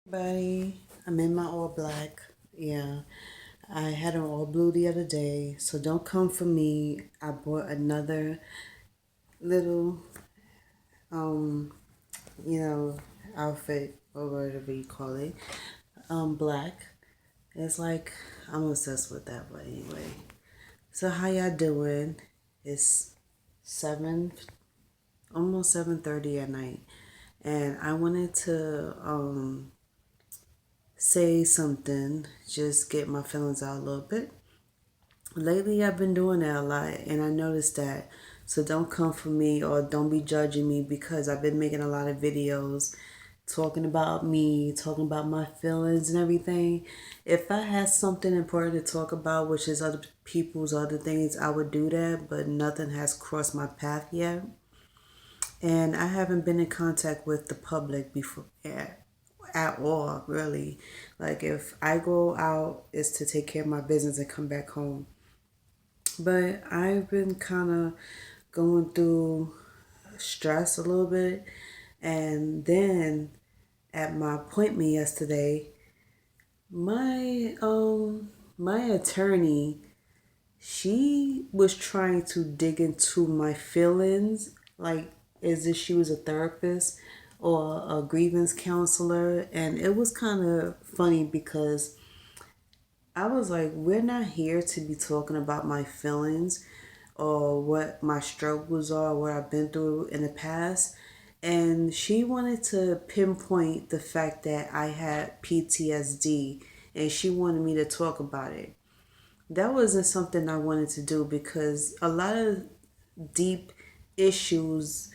Buddy, I'm in my all black. Yeah, I had an all blue the other day, so don't come for me. I bought another little, um, you know, outfit or whatever you call it. Black. It's like I'm obsessed with that, but anyway. So how y'all doing? It's 7, almost 7:30 at night, and I wanted to say something, just get my feelings out a little bit. Lately, I've been doing that a lot, and I noticed that. So don't come for me or don't be judging me because I've been making a lot of videos talking about me, talking about my feelings and everything. If I had something important to talk about, which is other people's other things, I would do that, but nothing has crossed my path yet. And I haven't been in contact with the public before at all, really. Like if I go out, it's to take care of my business and come back home. But I've been kind of going through stress a little bit. And then at my appointment yesterday, my attorney, she was trying to dig into my feelings, like as if she was a therapist or a grievance counselor. And it was kind of funny because I was like, we're not here to be talking about my feelings or what my struggles are, what I've been through in the past. And she wanted to pinpoint the fact that I had PTSD and she wanted me to talk about it. That wasn't something I wanted to do because a lot of deep issues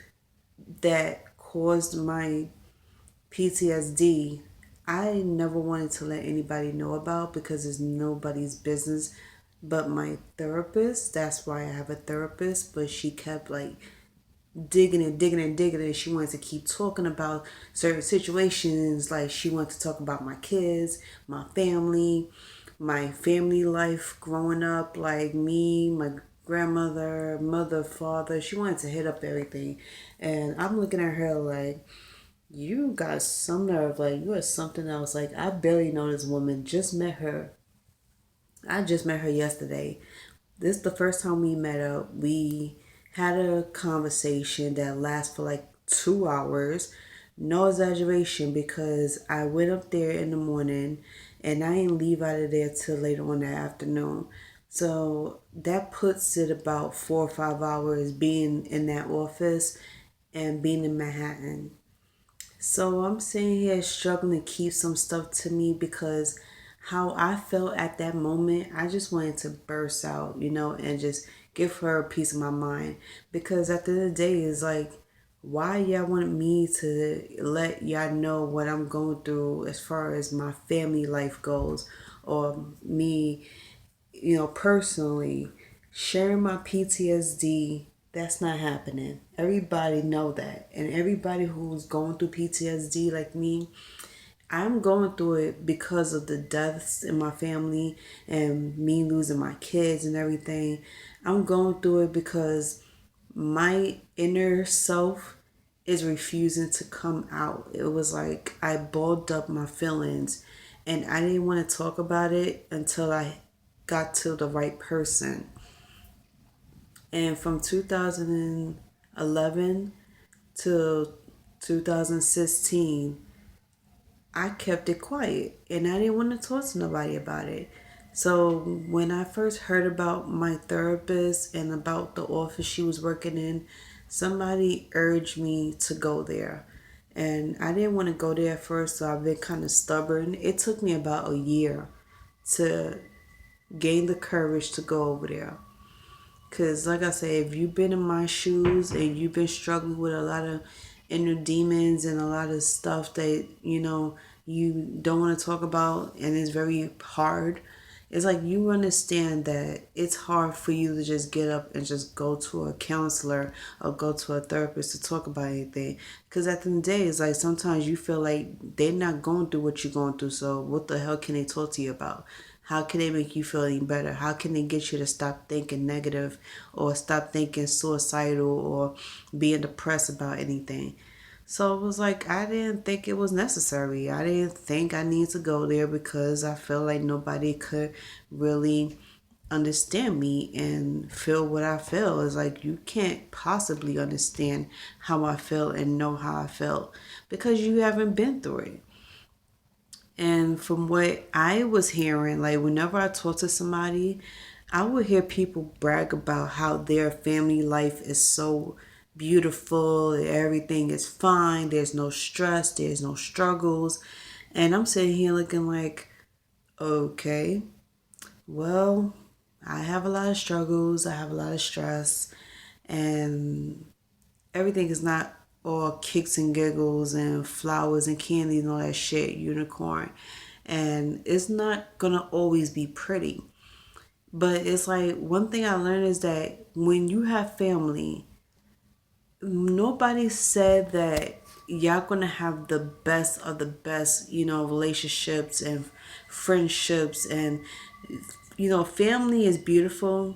that caused my PTSD, I never wanted to let anybody know about because it's nobody's business but my therapist. That's why I have a therapist, but she kept like digging and digging and digging and she wanted to keep talking about certain situations. Like she wanted to talk about my kids, my family life growing up, like me, my grandmother, mother, father. She wanted to hit up everything. And I'm looking at her like, you got some nerve, like you are something else. Like I barely know this woman. Just met her. I just met her yesterday. This is the first time we met up. We had a conversation that lasted for like 2 hours. No exaggeration because I went up there in the morning and I didn't leave out of there till later on that afternoon. So that puts it about 4 or 5 hours being in that office and being in Manhattan. So I'm sitting here struggling to keep some stuff to me because how I felt at that moment, I just wanted to burst out, and just give her a piece of my mind. Because at the end of the day, it's like, why y'all want me to let y'all know what I'm going through as far as my family life goes, or me, personally sharing my PTSD? That's not happening. Everybody know that. And everybody who's going through PTSD like me, I'm going through it because of the deaths in my family and me losing my kids and everything. I'm going through it because my inner self is refusing to come out. It was like I balled up my feelings and I didn't want to talk about it until I got to the right person. And from 2011 to 2016, I kept it quiet and I didn't want to talk to nobody about it. So when I first heard about my therapist and about the office she was working in, somebody urged me to go there. And I didn't want to go there at first, so I've been kind of stubborn. It took me about a year to gain the courage to go over there. Because, like I say, if you've been in my shoes and you've been struggling with a lot of inner demons and a lot of stuff that, you don't want to talk about and it's very hard, it's like you understand that it's hard for you to just get up and just go to a counselor or go to a therapist to talk about anything. Because at the end of the day, it's like sometimes you feel like they're not going through what you're going through. So what the hell can they talk to you about? How can they make you feel any better? How can they get you to stop thinking negative or stop thinking suicidal or being depressed about anything? So it was like I didn't think it was necessary. I didn't think I needed to go there because I felt like nobody could really understand me and feel what I feel. It's like you can't possibly understand how I feel and know how I felt because you haven't been through it. And from what I was hearing, like whenever I talk to somebody, I would hear people brag about how their family life is so beautiful, everything is fine, there's no stress, there's no struggles. And I'm sitting here looking like, okay, well, I have a lot of struggles, I have a lot of stress, and everything is not all kicks and giggles and flowers and candy and all that shit, unicorn. And it's not gonna always be pretty. But it's like one thing I learned is that when you have family, nobody said that y'all gonna have the best of the best, relationships and friendships. And family is beautiful,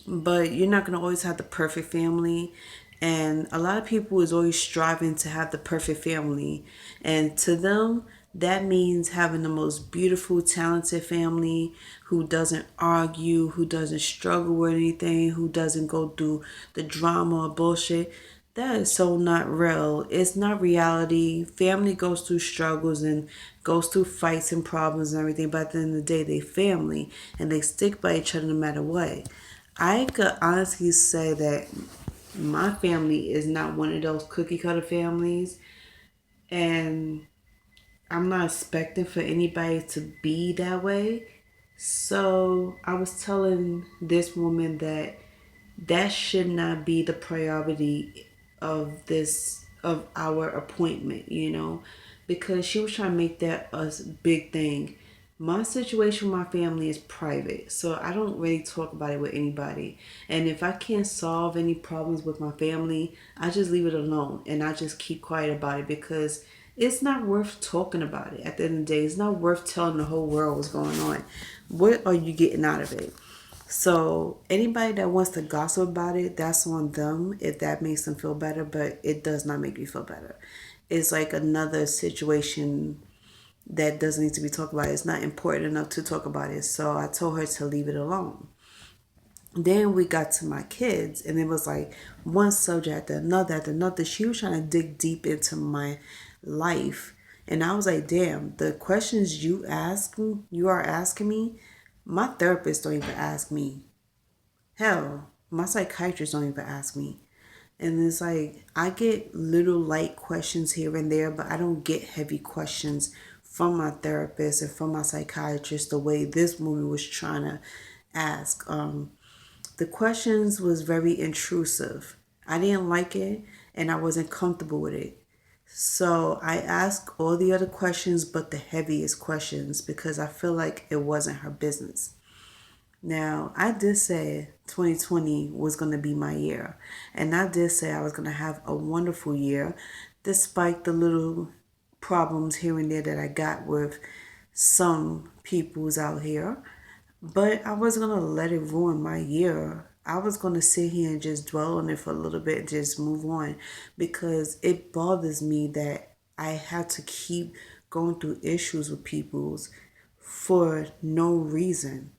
but you're not going to always have the perfect family. And a lot of people is always striving to have the perfect family, and to them that means having the most beautiful, talented family who doesn't argue, who doesn't struggle with anything, who doesn't go through the drama or bullshit. That is so not real. It's not reality. Family goes through struggles and goes through fights and problems and everything, but at the end of the day, they family and they stick by each other no matter what. I could honestly say that my family is not one of those cookie cutter families, and I'm not expecting for anybody to be that way. So I was telling this woman that that should not be the priority of our appointment, because she was trying to make that a big thing. My situation with my family is private, so I don't really talk about it with anybody. And if I can't solve any problems with my family, I just leave it alone and I just keep quiet about it because it's not worth talking about it. At the end of the day, it's not worth telling the whole world what's going on. What are you getting out of it? So anybody that wants to gossip about it, that's on them if that makes them feel better, but it does not make me feel better. It's like another situation that doesn't need to be talked about. It's not important enough to talk about it. So I told her to leave it alone. Then we got to my kids, and it was like one subject after another. She was trying to dig deep into my life. And I was like, damn, the questions you are asking me, my therapist don't even ask me. Hell, my psychiatrist don't even ask me. And it's like I get little light questions here and there, but I don't get heavy questions from my therapist and from my psychiatrist the way this woman was trying to ask. The questions was very intrusive. I didn't like it and I wasn't comfortable with it. So I asked all the other questions but the heaviest questions because I feel like it wasn't her business. Now, I did say 2020 was going to be my year. And I did say I was going to have a wonderful year, despite the little problems here and there that I got with some peoples out here. But I wasn't going to let it ruin my year. I was going to sit here and just dwell on it for a little bit and just move on because it bothers me that I have to keep going through issues with people's for no reason.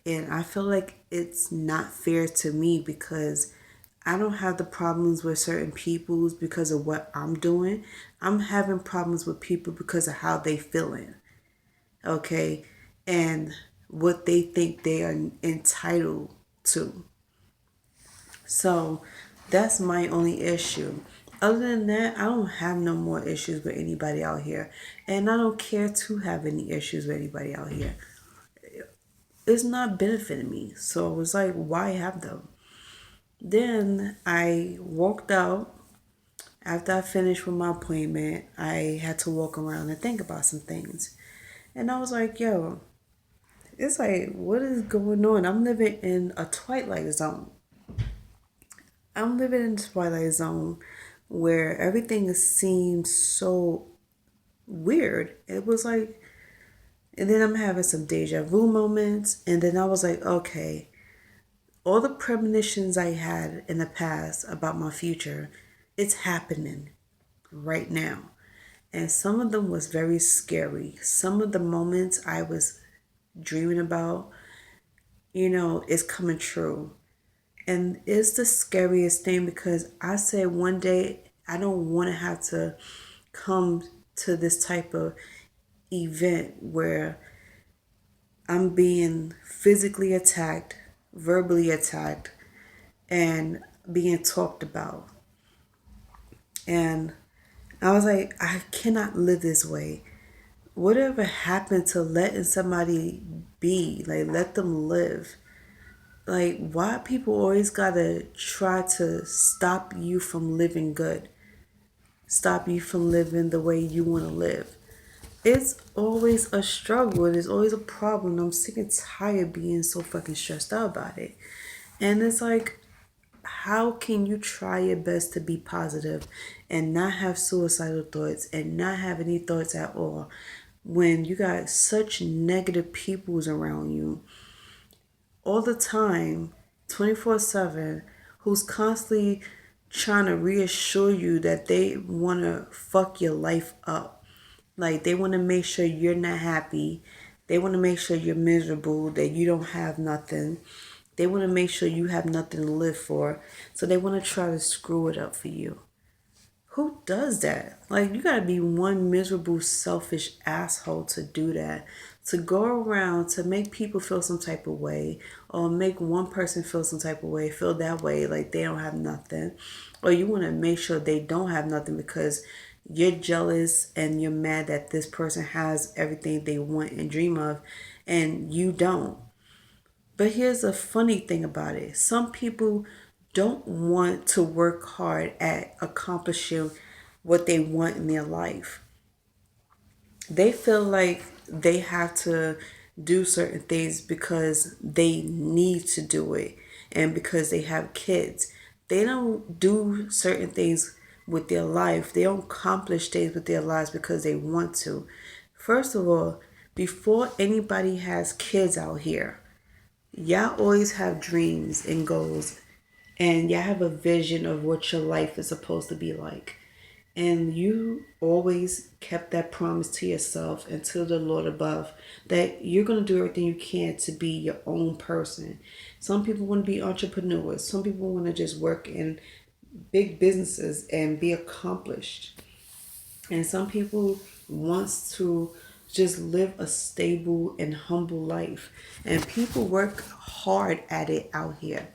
And I feel like it's not fair to me because I don't have the problems with certain peoples because of what I'm doing. I'm having problems with people because of how they feeling. Okay? And what they think they are entitled to. So that's my only issue. Other than that, I don't have no more issues with anybody out here. And I don't care to have any issues with anybody out here. It's not benefiting me. So it was like, why have them? Then I walked out. After I finished with my appointment, I had to walk around and think about some things. And I was like, yo, it's like, what is going on? I'm living in a twilight zone. I'm living in a twilight zone where everything seems so weird. It was like, and then I'm having some deja vu moments. And then I was like, okay, all the premonitions I had in the past about my future, it's happening. right now. And some of them was very scary. Some of the moments I was dreaming about, is coming true. And it's the scariest thing because I said one day I don't want to have to come to this type of event where I'm being physically attacked, verbally attacked, and being talked about. And I was like, I cannot live this way. Whatever happened to letting somebody be, like, let them live? Like, why people always gotta try to stop you from living good, stop you from living the way you want to live? It's always a struggle. It's always a problem. I'm sick and tired of being so fucking stressed out about it. And it's like, how can you try your best to be positive and not have suicidal thoughts and not have any thoughts at all when you got such negative peoples around you all the time, 24/7, who's constantly trying to reassure you that they want to fuck your life up? Like, they want to make sure you're not happy. They want to make sure you're miserable, that you don't have nothing. They want to make sure you have nothing to live for. So they want to try to screw it up for you. Who does that? Like, you gotta be one miserable, selfish asshole to do that. To go around to make people feel some type of way, or make one person feel some type of way, feel that way, like they don't have nothing. Or you wanna make sure they don't have nothing because you're jealous and you're mad that this person has everything they want and dream of, and you don't. But here's a funny thing about it. Some people don't want to work hard at accomplishing what they want in their life. They feel like they have to do certain things because they need to do it and because they have kids. They don't do certain things with their life. They don't accomplish things with their lives because they want to. First of all, before anybody has kids out here, y'all always have dreams and goals, and y'all have a vision of what your life is supposed to be like. And you always kept that promise to yourself and to the Lord above that you're going to do everything you can to be your own person. Some people want to be entrepreneurs, some people want to just work in big businesses and be accomplished. And some people wants to just live a stable and humble life. And people work hard at it out here.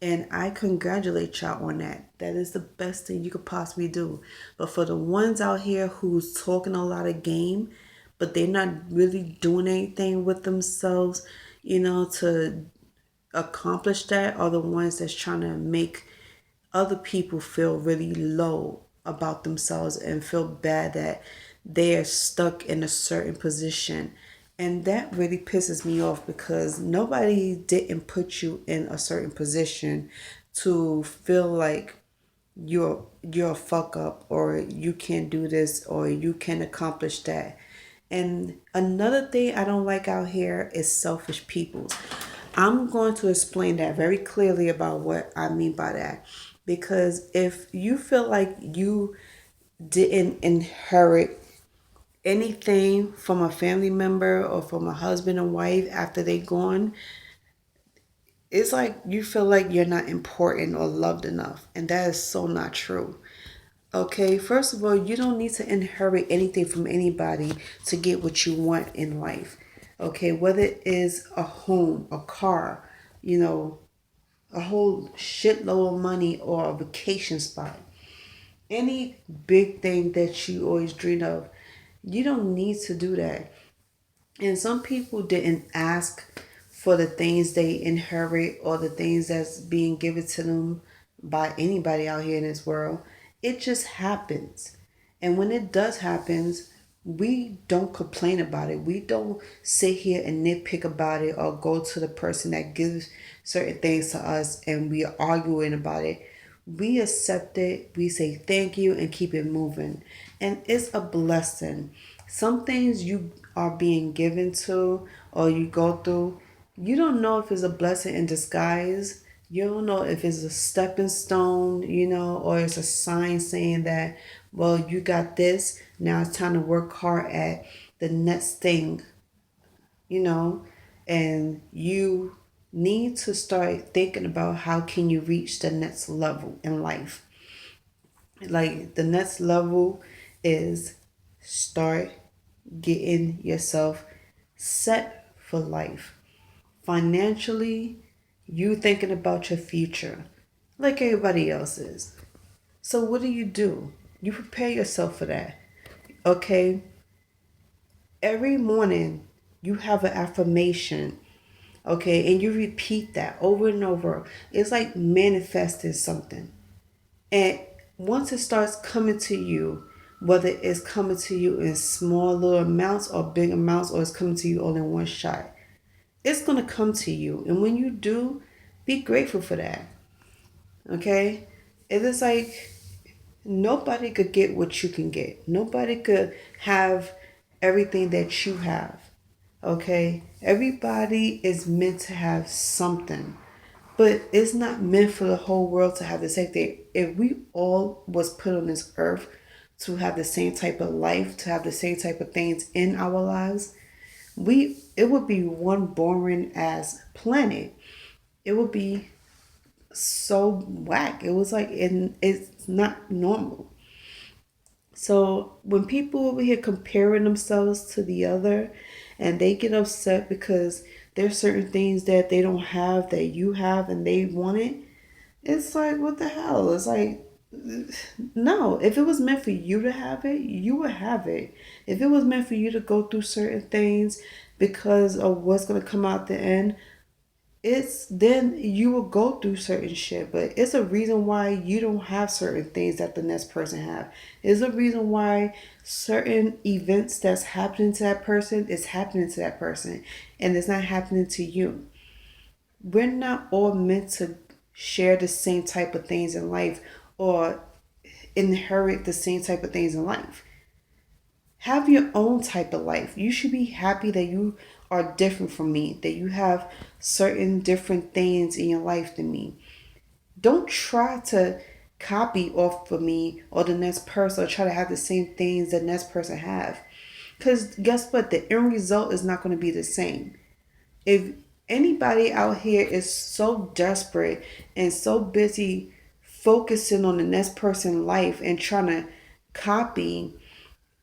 And I congratulate y'all on that. That is the best thing you could possibly do. But for the ones out here who's talking a lot of game, but they're not really doing anything with themselves, to accomplish that, are the ones that's trying to make other people feel really low about themselves and feel bad that they're stuck in a certain position. And that really pisses me off because nobody didn't put you in a certain position to feel like you're a fuck up, or you can't do this, or you can accomplish that. And another thing I don't like out here is selfish people. I'm going to explain that very clearly about what I mean by that. Because if you feel like you didn't inherit anything from a family member or from a husband and wife after they gone, it's like you feel like you're not important or loved enough. And that is so not true. Okay, first of all, you don't need to inherit anything from anybody to get what you want in life. Okay, whether it is a home, a car, a whole shitload of money, or a vacation spot. Any big thing that you always dream of, you don't need to do that. And some people didn't ask for the things they inherit or the things that's being given to them by anybody out here in this world. It just happens. And when it does happen, we don't complain about it. We don't sit here and nitpick about it or go to the person that gives certain things to us and we are arguing about it. We accept it, we say thank you, and keep it moving. And it's a blessing. Some things you are being given to or you go through, you don't know if it's a blessing in disguise. You don't know if it's a stepping stone, or it's a sign saying that Well, you got this. Now it's time to work hard at the next thing, you know, and you need to start thinking about how can you reach the next level in life. Like the next level is start getting yourself set for life. Financially, you thinking about your future like everybody else is. So what do? You prepare yourself for that. Okay? Every morning you have an affirmation, okay, and you repeat that over and over. It's like manifesting something. And once it starts coming to you, whether it's coming to you in small little amounts or big amounts, or it's coming to you all in one shot, it's going to come to you. And when you do, be grateful for that. Okay? It is like nobody could get what you can get. Nobody could have everything that you have. Okay? Everybody is meant to have something. But it's not meant for the whole world to have the same thing. If we all was put on this earth to have the same type of life, to have the same type of things in our lives, it would be one boring ass planet. It would be so whack. It was like it's not normal. So when people over here comparing themselves to the other and they get upset because there's certain things that they don't have that you have and they want it, it's like, what the hell? It's like, no, if it was meant for you to have it, you would have it. If it was meant for you to go through certain things because of what's going to come out the end, it's then you will go through certain shit. But it's a reason why you don't have certain things that the next person have. It's a reason why certain events that's happening to that person is happening to that person and it's not happening to you. We're not all meant to share the same type of things in life or inherit the same type of things in life. Have your own type of life. You should be happy that you are different from me, that you have certain different things in your life than me. Don't try to copy off of me or the next person or try to have the same things the next person have. Because guess what? The end result is not going to be the same. If anybody out here is so desperate and so busy focusing on the next person's life and trying to copy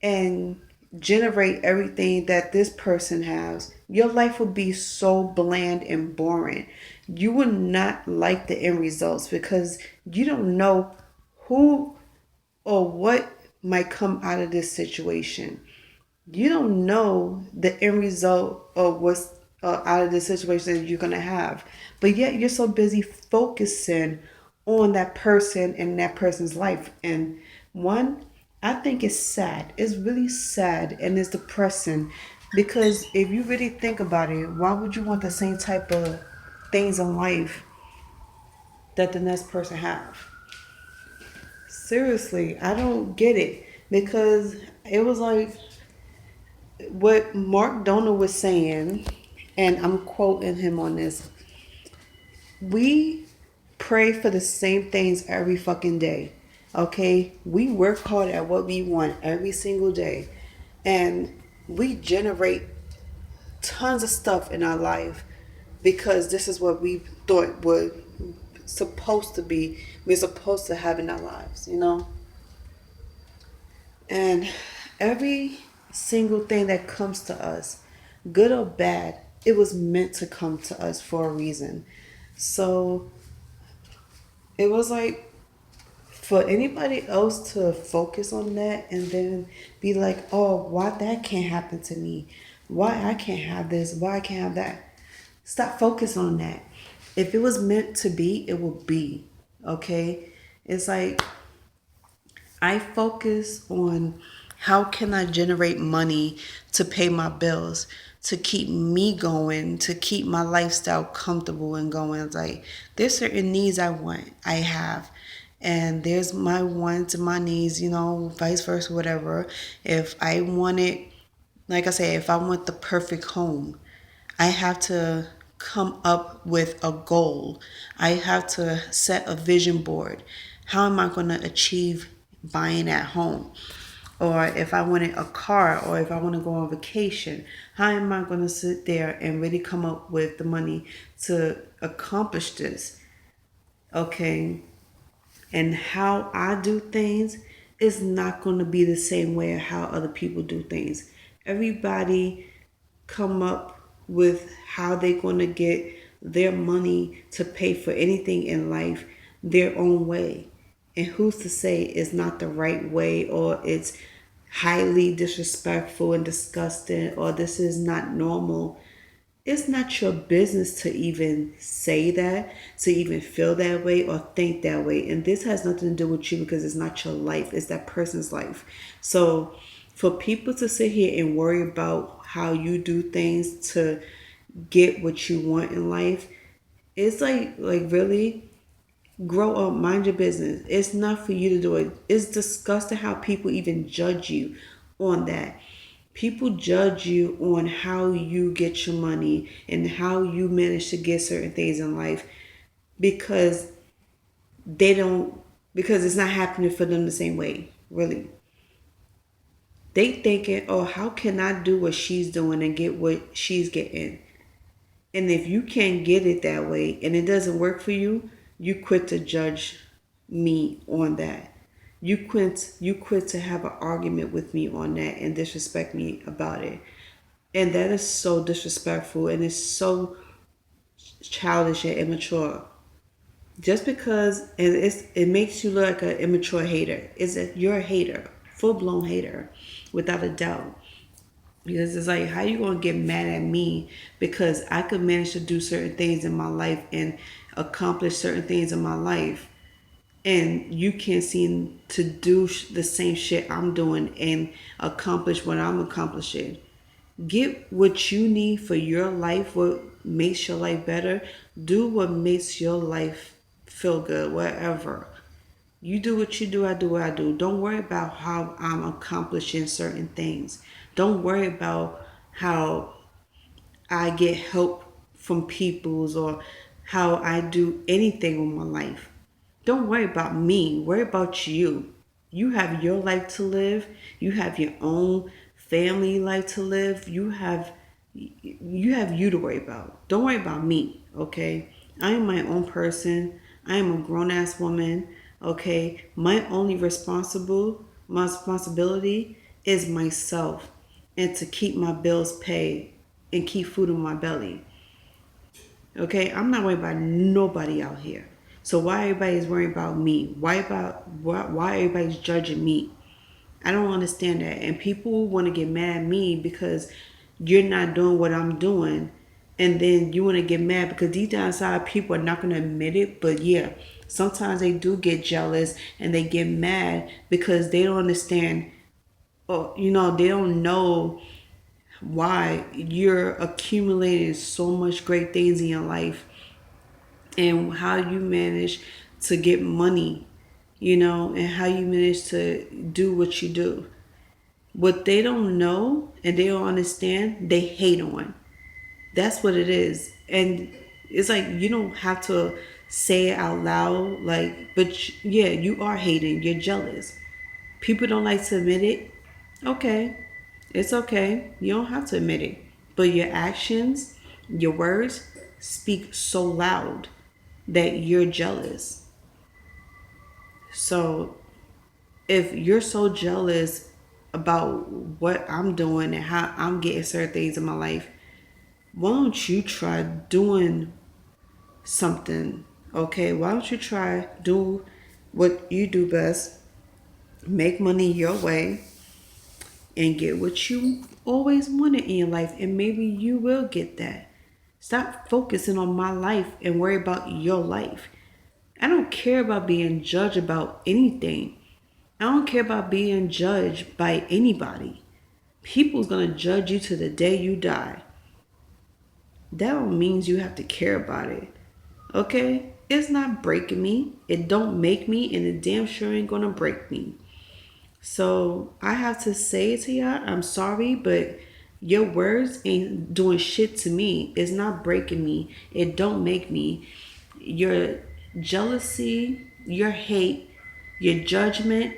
and generate everything that this person has, your life will be so bland and boring. You will not like the end results because you don't know who or what might come out of this situation. You don't know the end result of what's out of the situation that you're going to have. But yet you're so busy focusing on that person and that person's life. And one, I think it's sad. It's really sad and it's depressing because if you really think about it, why would you want the same type of things in life that the next person have? Seriously, I don't get it because it was like what Mark Donald was saying, and I'm quoting him on this. We pray for the same things every fucking day. Okay? We work hard at what we want every single day. And we generate tons of stuff in our life because this is what we thought was supposed to be. We're supposed to have in our lives, you know? And every single thing that comes to us, good or bad, it was meant to come to us for a reason. So it was like for anybody else to focus on that and then be like, oh, why that can't happen to me? Why I can't have this? Why I can't have that? Stop focusing on that. If it was meant to be, it will be. Okay? It's like I focus on how can I generate money to pay my bills, to keep me going, to keep my lifestyle comfortable and going. It's like there's certain needs I have. And there's my wants and my needs, you know, vice versa, whatever. If I want it, like I say, if I want the perfect home, I have to come up with a goal. I have to set a vision board. How am I going to achieve buying at home, or if I wanted a car, or if I want to go on vacation, how am I going to sit there and really come up with the money to accomplish this? Okay. And how I do things is not going to be the same way how other people do things. Everybody come up with how they're going to get their money to pay for anything in life their own way. And who's to say it's not the right way, or it's highly disrespectful and disgusting, or this is not normal? It's not your business to even say that, to even feel that way or think that way. And this has nothing to do with you, because it's not your life, it's that person's life. So for people to sit here and worry about how you do things to get what you want in life, it's like really grow up, mind your business. It's not for you to do it. It's disgusting how people even judge you on that. People judge you on how you get your money and how you manage to get certain things in life, because they don't, because it's not happening for them the same way, really. They thinking, oh, how can I do what she's doing and get what she's getting? And if you can't get it that way and it doesn't work for you, you quit to judge me on that. You quit to have an argument with me on that and disrespect me about it. And that is so disrespectful, and it's so childish and immature. Just because, and it makes you look like an immature hater. Is that you're a hater, full blown hater, without a doubt. Because it's like, how you gonna get mad at me because I could manage to do certain things in my life and accomplish certain things in my life, and you can't seem to do the same shit I'm doing and accomplish what I'm accomplishing? Get what you need for your life, what makes your life better. Do what makes your life feel good, whatever. You do what you do, I do what I do. Don't worry about how I'm accomplishing certain things. Don't worry about how I get help from people's, or how I do anything with my life. Don't worry about me. Worry about you. You have your life to live. You have your own family life to live. You have you to worry about. Don't worry about me, okay? I am my own person. I am a grown ass woman, okay? My responsibility is myself, and to keep my bills paid and keep food in my belly. Okay, I'm not worried about nobody out here. So why everybody's worrying about me? Why everybody's judging me? I don't understand that. And people want to get mad at me because you're not doing what I'm doing. And then you want to get mad because deep down inside people are not going to admit it. But yeah, sometimes they do get jealous and they get mad because they don't understand, or they don't know why you're accumulating so much great things in your life, and how you manage to get money, and how you manage to do what you do. What they don't know and they don't understand, they hate on. That's what it is. And it's like, you don't have to say it out loud, like, but yeah, you are hating, you're jealous. People don't like to admit it. Okay, it's okay. You don't have to admit it. But your actions, your words speak so loud that you're jealous. So if you're so jealous about what I'm doing and how I'm getting certain things in my life, why don't you try doing something? Okay, why don't you try do what you do best, make money your way, and get what you always wanted in your life, and maybe you will get that. Stop focusing on my life and worry about your life. I don't care about being judged about anything. I don't care about being judged by anybody. People's gonna judge you to the day you die. That don't mean you have to care about it. Okay? It's not breaking me. It don't make me, and it damn sure ain't gonna break me. So I have to say it to y'all. I'm sorry, but your words ain't doing shit to me. It's not breaking me. It don't make me. Your jealousy, your hate, your judgment,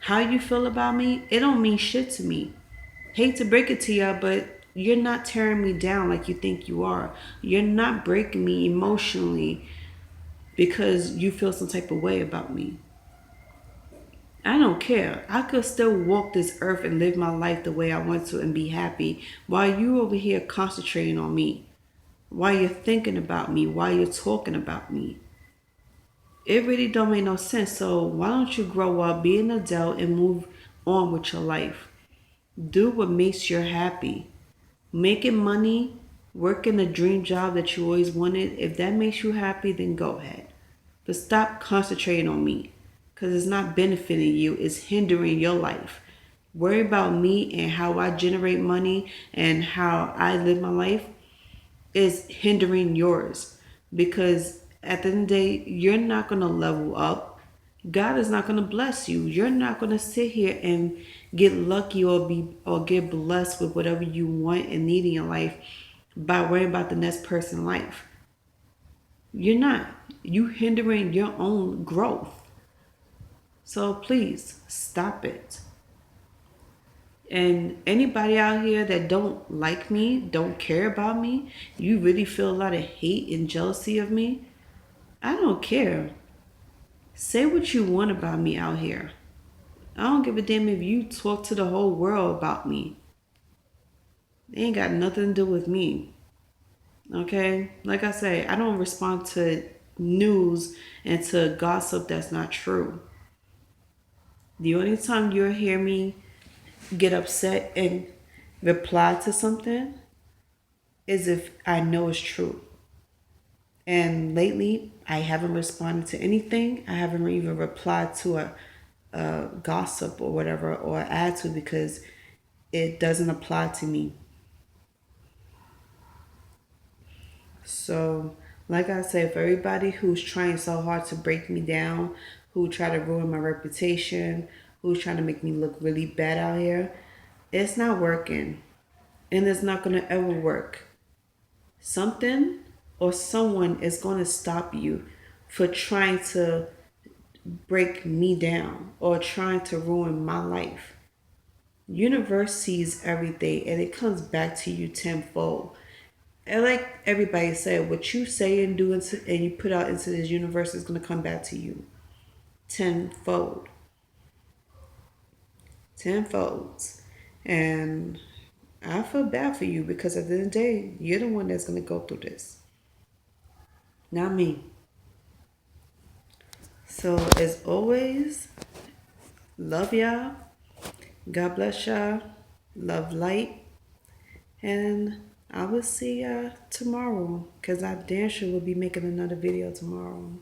How you feel about me, it don't mean shit to me. Hate to break it to y'all, but you're not tearing me down like you think you are. You're not breaking me emotionally because you feel some type of way about me. I don't care. I could still walk this earth and live my life the way I want to and be happy while you over here concentrating on me, while you're thinking about me, while you're talking about me. It really don't make no sense. So why don't you grow up, be an adult, and move on with your life? Do what makes you happy. Making money, working a dream job that you always wanted, if that makes you happy, then go ahead. But stop concentrating on me because it's not benefiting you, it's hindering your life. Worry about me and how I generate money and how I live my life is hindering yours, because at the end of the day, you're not going to level up. God is not going to bless you. You're not going to sit here and get lucky or get blessed with whatever you want and need in your life by worrying about the next person's life. You're not. You hindering your own growth. So please stop it. And anybody out here that don't like me, don't care about me, you really feel a lot of hate and jealousy of me, I don't care. Say what you want about me out here. I don't give a damn if you talk to the whole world about me. It ain't got nothing to do with me. Okay? Like I say, I don't respond to news and to gossip that's not true. The only time you'll hear me get upset and reply to something is if I know it's true. And lately, I haven't responded to anything. I haven't even replied to a gossip or whatever or attitude because it doesn't apply to me. So, like I said, for everybody who's trying so hard to break me down, who try to ruin my reputation, who's trying to make me look really bad out here, it's not working. And it's not going to ever work. Something or someone is going to stop you for trying to break me down or trying to ruin my life. Universe sees everything and it comes back to you tenfold. And like everybody said, what you say and do and you put out into this universe is going to come back to you tenfold. Tenfold. And I feel bad for you because at the end of the day, you're the one that's going to go through this. Not me. So as always, love y'all. God bless y'all. Love light. And I will see y'all tomorrow because I damn sure will be making another video tomorrow.